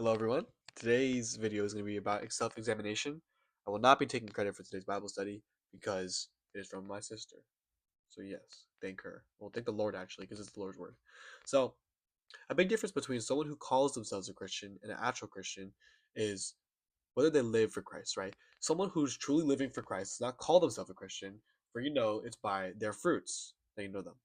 Hello, everyone. Today's video is going to be about self-examination. I will not be taking credit for today's Bible study because it is from my sister. So yes, thank her. Well, thank the Lord actually, because it's the Lord's word. So a big difference between someone who calls themselves a Christian and an actual Christian is whether they live for Christ, right? Someone who's truly living for Christ does not call themselves a Christian, for it's by their fruits that you know them.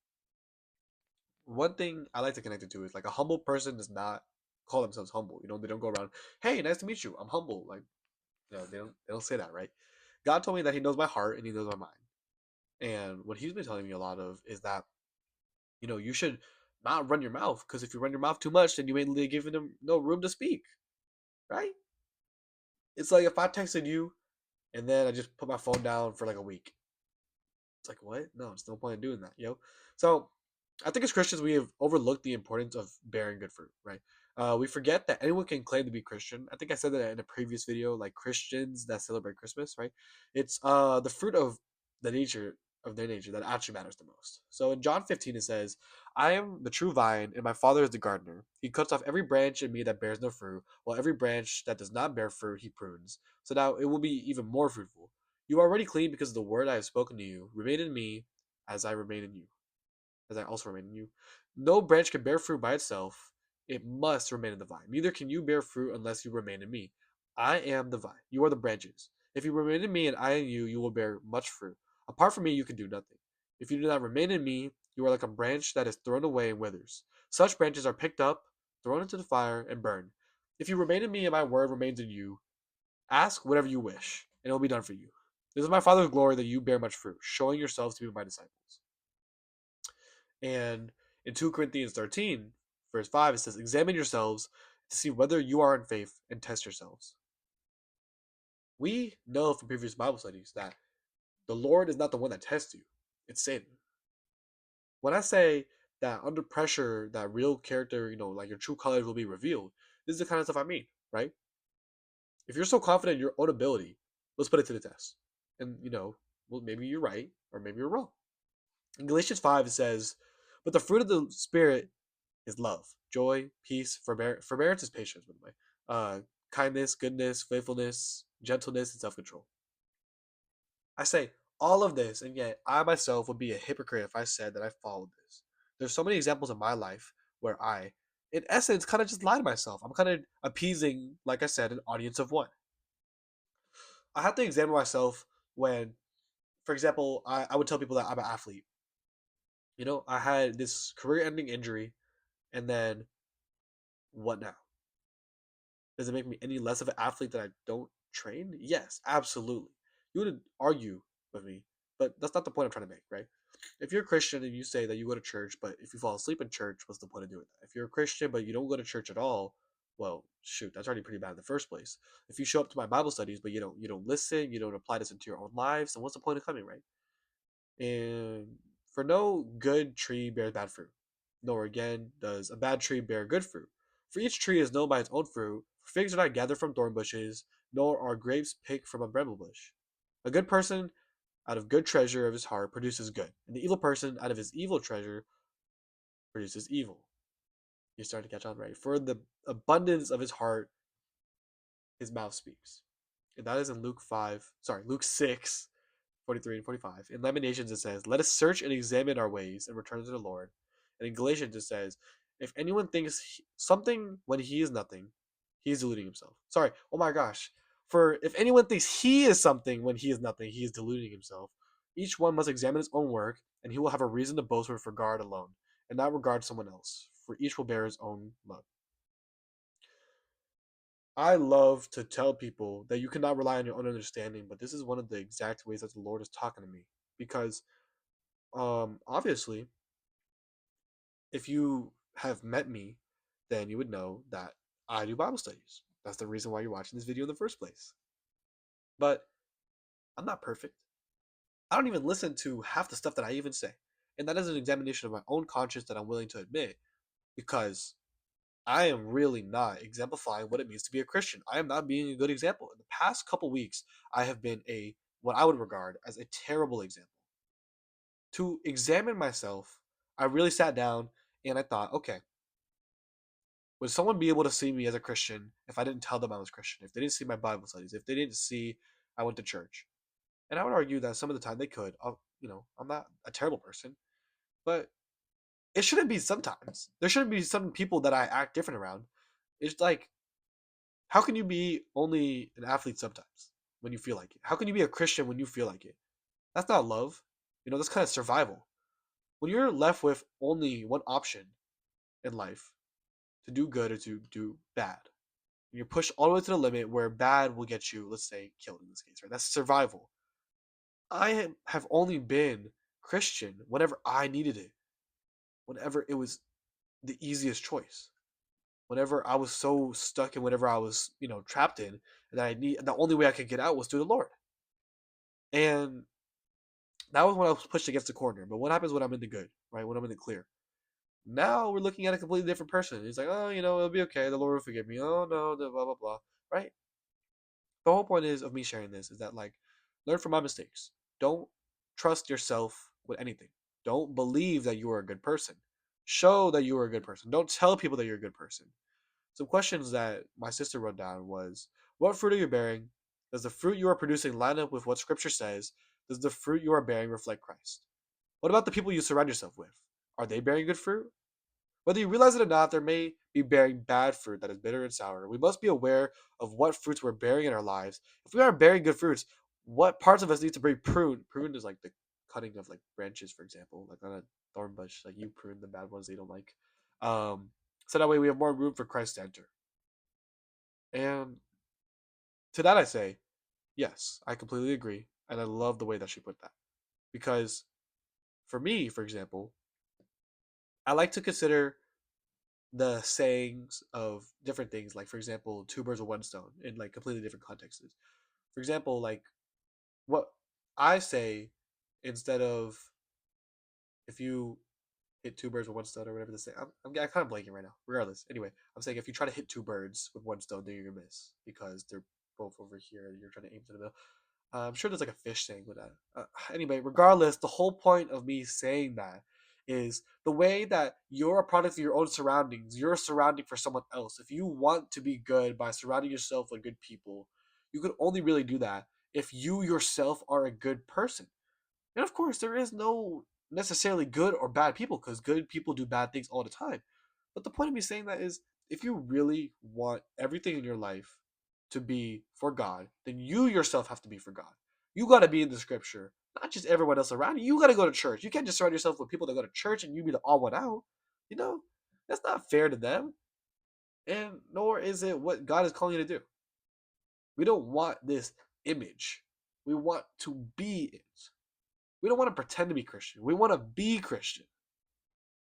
One thing I like to connect it to is like a humble person does not call themselves humble. They don't go around, "Hey, nice to meet you. I'm humble." Like, they don't say that, right? God told me that He knows my heart and He knows my mind. And what He's been telling me a lot of is that you should not run your mouth, because if you run your mouth too much, then you ain't giving them no room to speak, right? It's like if I texted you and then I just put my phone down for like a week. It's like, what? No, it's no point in doing that, yo. So I think as Christians, we have overlooked the importance of bearing good fruit, right? We forget that anyone can claim to be Christian. I think I said that in a previous video, like Christians that celebrate Christmas, right? It's the fruit of the nature of their nature that actually matters the most. So in John 15, it says, I am the true vine, and my Father is the gardener. He cuts off every branch in me that bears no fruit, while every branch that does not bear fruit, he prunes, so now it will be even more fruitful. You are already clean because of the word I have spoken to you. Remain in me as I remain in you, as I also remain in you. No branch can bear fruit by itself. It must remain in the vine. Neither can you bear fruit unless you remain in me. I am the vine. You are the branches. If you remain in me and I in you, you will bear much fruit. Apart from me, you can do nothing. If you do not remain in me, you are like a branch that is thrown away and withers. Such branches are picked up, thrown into the fire, and burned. If you remain in me and my word remains in you, ask whatever you wish, and it will be done for you. This is my Father's glory that you bear much fruit, showing yourselves to be my disciples. And in 2 Corinthians 13, verse 5, it says, examine yourselves to see whether you are in faith and test yourselves. We know from previous Bible studies that the Lord is not the one that tests you, it's Satan. When I say that under pressure, that real character, like your true colors will be revealed, this is the kind of stuff I mean, right? If you're so confident in your own ability, let's put it to the test. And, well, maybe you're right or maybe you're wrong. In Galatians 5, it says, but the fruit of the Spirit is love, joy, peace, forbearance is patience, by the way, kindness, goodness, faithfulness, gentleness, and self control. I say all of this, and yet I myself would be a hypocrite if I said that I followed this. There's so many examples in my life where I, in essence, kind of just lie to myself. I'm kind of appeasing, like I said, an audience of one. I have to examine myself when, for example, I would tell people that I'm an athlete. I had this career ending injury, and then what now? Does it make me any less of an athlete that I don't train? Yes, absolutely. You would argue with me, but that's not the point I'm trying to make, right? If you're a Christian and you say that you go to church, but if you fall asleep in church, what's the point of doing that? If you're a Christian but you don't go to church at all, well, shoot, that's already pretty bad in the first place. If you show up to my Bible studies but you don't listen, you don't apply this into your own lives, then what's the point of coming, right? And for no good tree bears bad fruit, nor again does a bad tree bear good fruit. For each tree is known by its own fruit. For figs are not gathered from thorn bushes, nor are grapes picked from a bramble bush. A good person out of good treasure of his heart produces good, and the evil person out of his evil treasure produces evil. You're starting to catch on, right? For the abundance of his heart, his mouth speaks. And that is in Luke 6, 43 and 45. In Lamentations, it says, let us search and examine our ways and return to the Lord. And in Galatians, it says, if anyone thinks something when he is nothing, he is deluding himself. Sorry, oh my gosh. For if anyone thinks he is something when he is nothing, he is deluding himself. Each one must examine his own work, and he will have a reason to boast with regard alone, and not regard someone else, for each will bear his own load. I love to tell people that you cannot rely on your own understanding, but this is one of the exact ways that the Lord is talking to me. Because obviously, if you have met me, then you would know that I do Bible studies. That's the reason why you're watching this video in the first place. But I'm not perfect. I don't even listen to half the stuff that I even say. And that is an examination of my own conscience that I'm willing to admit, because I am really not exemplifying what it means to be a Christian. I am not being a good example. In the past couple weeks, I have been what I would regard as a terrible example. To examine myself, I really sat down and I thought, okay, Would someone be able to see me as a Christian if I didn't tell them I was Christian? If they didn't see my Bible studies, if they didn't see I went to church? And I would argue that some of the time they could. I'm not a terrible person, but it shouldn't be sometimes. There shouldn't be some people that I act different around. It's like, how can you be only an athlete sometimes when you feel like it? How can you be a Christian when you feel like it? That's not love. That's kind of survival. When you're left with only one option in life, to do good or to do bad, and you're pushed all the way to the limit where bad will get you, let's say, killed in this case, right? That's survival. I have only been Christian whenever I needed it, whenever it was the easiest choice, whenever I was so stuck in whatever I was, trapped in, and the only way I could get out was through the Lord. And that was when I was pushed against the corner. But what happens when I'm in the good, right? When I'm in the clear? Now we're looking at a completely different person. He's like, oh, it'll be okay. The Lord will forgive me. Oh no, the blah blah blah. Right? The whole point is of me sharing this is that, like, learn from my mistakes. Don't trust yourself with anything. Don't believe that you are a good person. Show that you are a good person. Don't tell people that you're a good person. Some questions that my sister wrote down was, what fruit are you bearing? Does the fruit you are producing line up with what Scripture says? Does the fruit you are bearing reflect Christ? What about the people you surround yourself with? Are they bearing good fruit? Whether you realize it or not, there may be bearing bad fruit that is bitter and sour. We must be aware of what fruits we're bearing in our lives. If we aren't bearing good fruits, what parts of us need to be pruned? Pruned is like the cutting of like branches, for example, like on a thorn bush. Like you prune the bad ones they don't like. Um, so that way we have more room for Christ to enter. And to that I say, yes, I completely agree. And I love the way that she put that. Because for me, for example, I like to consider the sayings of different things, like for example, two birds with one stone in like completely different contexts. For example, like what I say, instead of, if you hit two birds with one stone or whatever they say, I'm kind of blanking right now. Regardless, anyway, I'm saying if you try to hit two birds with one stone, then you're gonna miss because they're both over here and you're trying to aim for the middle. I'm sure there's like a fish saying with that. Anyway, regardless, the whole point of me saying that is the way that you're a product of your own surroundings. You're a surrounding for someone else. If you want to be good by surrounding yourself with good people, you could only really do that if you yourself are a good person. And of course, there is no necessarily good or bad people because good people do bad things all the time. But the point of me saying that is, if you really want everything in your life to be for God, then you yourself have to be for God. You got to be in the scripture, not just everyone else around you. You got to go to church. You can't just surround yourself with people that go to church and you be the all one out. You know, that's not fair to them. And nor is it what God is calling you to do. We don't want this image. We want to be it. We don't want to pretend to be Christian. We want to be Christian.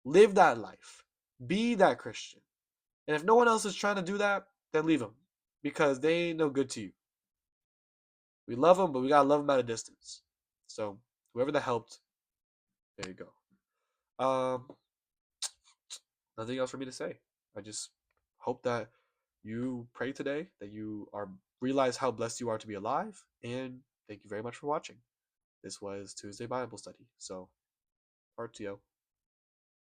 Live that life. Be that Christian. And if no one else is trying to do that, then leave them because they ain't no good to you. We love them, but we gotta love them at a distance. So whoever that helped, there you go. Nothing else for me to say. I just hope that you pray today, that you are realize how blessed you are to be alive, and thank you very much for watching. This was Tuesday Bible Study. So, part 2.